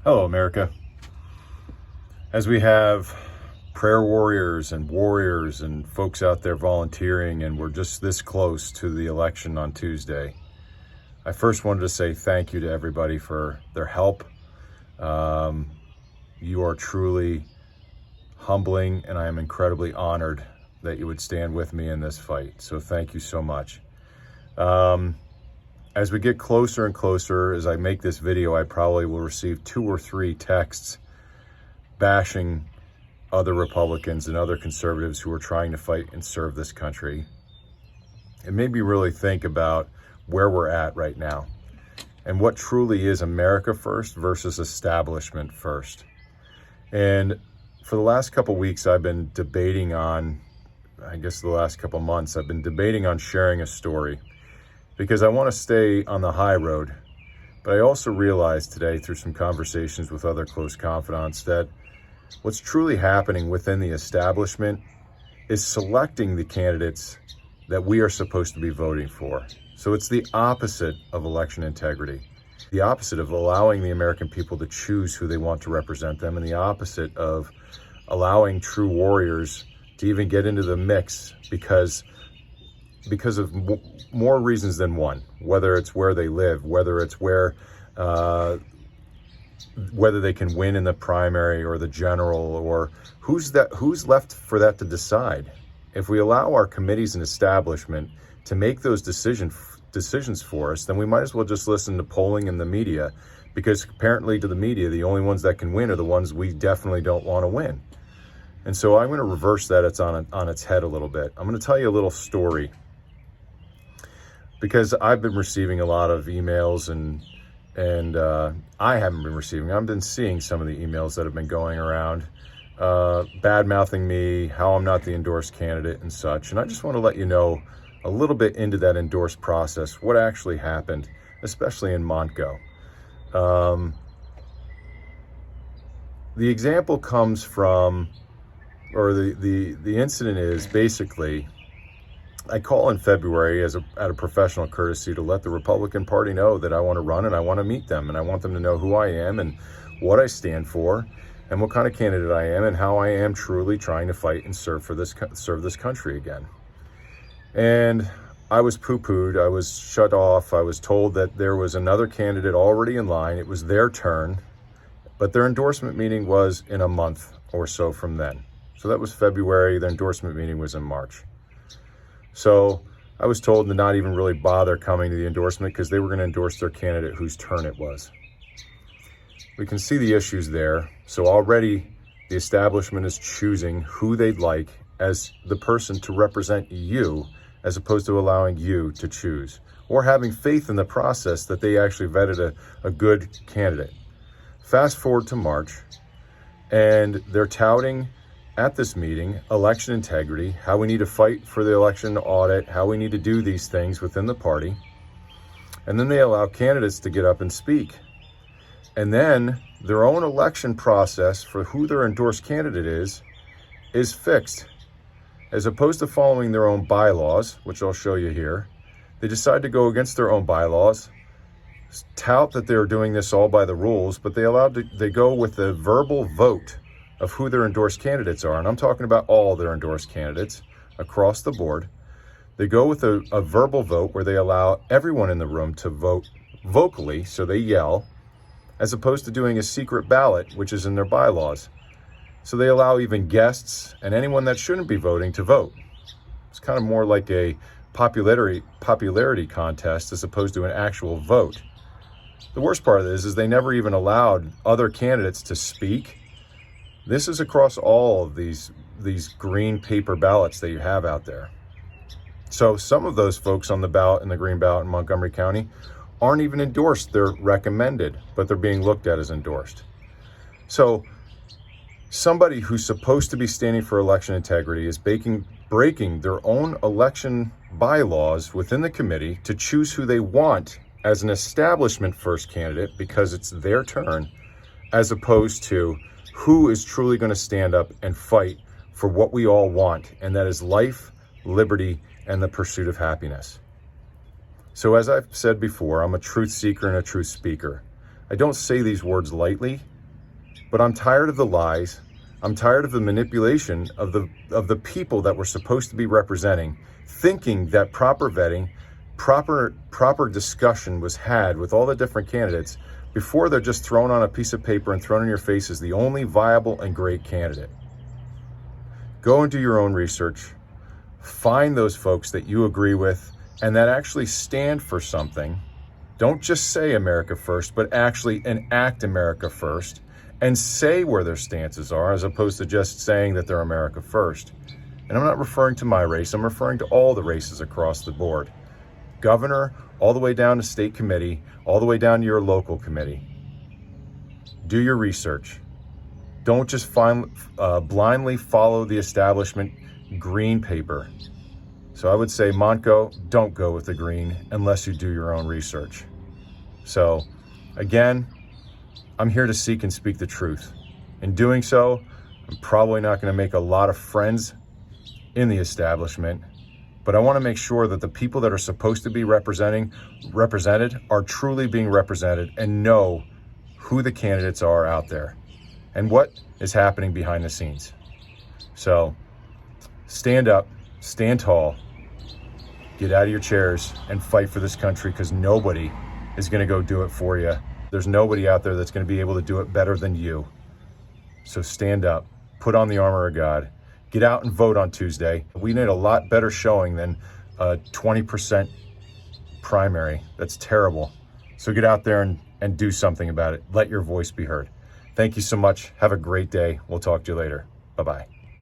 Hello, America. As we have prayer warriors and folks out there volunteering, and we're just this close to the election on Tuesday, I first wanted to say thank you to everybody for their help. You are truly humbling, and I am incredibly honored that you would stand with me in this fight. So thank you so much. As we get closer and closer, as I make this video, I probably will receive 2 or 3 texts bashing other Republicans and other conservatives who are trying to fight and serve this country. It made me really think about where we're at right now and what truly is America first versus establishment first. And for the last couple of weeks, I've been debating on, I guess the last couple of months, I've been debating on sharing a story because I want to stay on the high road. But I also realized today through some conversations with other close confidants that what's truly happening within the establishment is selecting the candidates that we are supposed to be voting for. So it's the opposite of election integrity, the opposite of allowing the American people to choose who they want to represent them, and the opposite of allowing true warriors to even get into the mix because of more reasons than one, whether it's where they live, whether it's whether they can win in the primary or the general, or who's left for that to decide. If we allow our committees and establishment to make those decisions for us, then we might as well just listen to polling and the media, because apparently to the media, the only ones that can win are the ones we definitely don't want to win. And so I'm going to reverse that. It's on its head a little bit. I'm going to tell you a little story, because I've been receiving a lot of emails and I haven't been receiving. I've been seeing some of the emails that have been going around, bad-mouthing me, how I'm not the endorsed candidate and such. And I just want to let you know a little bit into that endorsed process, what actually happened, especially in MONTCO. The example comes from, or the incident is basically, I call in February at a professional courtesy to let the Republican Party know that I want to run and I want to meet them, and I want them to know who I am and what I stand for and what kind of candidate I am and how I am truly trying to fight and serve this country again. And I was poo-pooed, I was shut off, I was told that there was another candidate already in line, it was their turn, but their endorsement meeting was in a month or so from then. So that was February, their endorsement meeting was in March. So I was told to not even really bother coming to the endorsement because they were going to endorse their candidate whose turn it was. We can see the issues there. So already the establishment is choosing who they'd like as the person to represent you, as opposed to allowing you to choose, or having faith in the process that they actually vetted a good candidate. Fast forward to March, and they're touting at this meeting election integrity, how we need to fight for the election audit, how we need to do these things within the party. And then they allow candidates to get up and speak. And then their own election process for who their endorsed candidate is fixed. As opposed to following their own bylaws, which I'll show you here, they decide to go against their own bylaws, tout that they're doing this all by the rules, but they go with a verbal vote of who their endorsed candidates are. And I'm talking about all their endorsed candidates across the board. They go with a verbal vote where they allow everyone in the room to vote vocally, so they yell, as opposed to doing a secret ballot, which is in their bylaws. So they allow even guests and anyone that shouldn't be voting to vote. It's kind of more like a popularity contest as opposed to an actual vote. The worst part of this is they never even allowed other candidates to speak. This is across all of these green paper ballots that you have out there. So some of those folks on the ballot, in the green ballot in Montgomery County, aren't even endorsed. They're recommended, but they're being looked at as endorsed. So somebody who's supposed to be standing for election integrity is breaking their own election bylaws within the committee to choose who they want as an establishment first candidate because it's their turn, as opposed to who is truly going to stand up and fight for what we all want, and that is life, liberty, and the pursuit of happiness. So as I've said before, I'm a truth seeker and a truth speaker. I don't say these words lightly, but I'm tired of the lies. I'm tired of the manipulation of the people that we're supposed to be representing, thinking that proper vetting, proper discussion was had with all the different candidates before they're just thrown on a piece of paper and thrown in your face as the only viable and great candidate. Go and do your own research. Find those folks that you agree with and that actually stand for something. Don't just say America first, but actually enact America first and say where their stances are, as opposed to just saying that they're America first. And I'm not referring to my race, I'm referring to all the races across the board. Governor, all the way down to state committee, all the way down to your local committee. Do your research. Don't just blindly follow the establishment green paper. So I would say, Montco, don't go with the green unless you do your own research. So again, I'm here to seek and speak the truth. In doing so, I'm probably not going to make a lot of friends in the establishment, but I want to make sure that the people that are supposed to be represented are truly being represented and know who the candidates are out there and what is happening behind the scenes. So stand up, stand tall, get out of your chairs and fight for this country, because nobody is going to go do it for you. There's nobody out there that's going to be able to do it better than you. So stand up, put on the armor of God, get out and vote on Tuesday. We need a lot better showing than a 20% primary. That's terrible. So get out there and do something about it. Let your voice be heard. Thank you so much. Have a great day. We'll talk to you later. Bye-bye.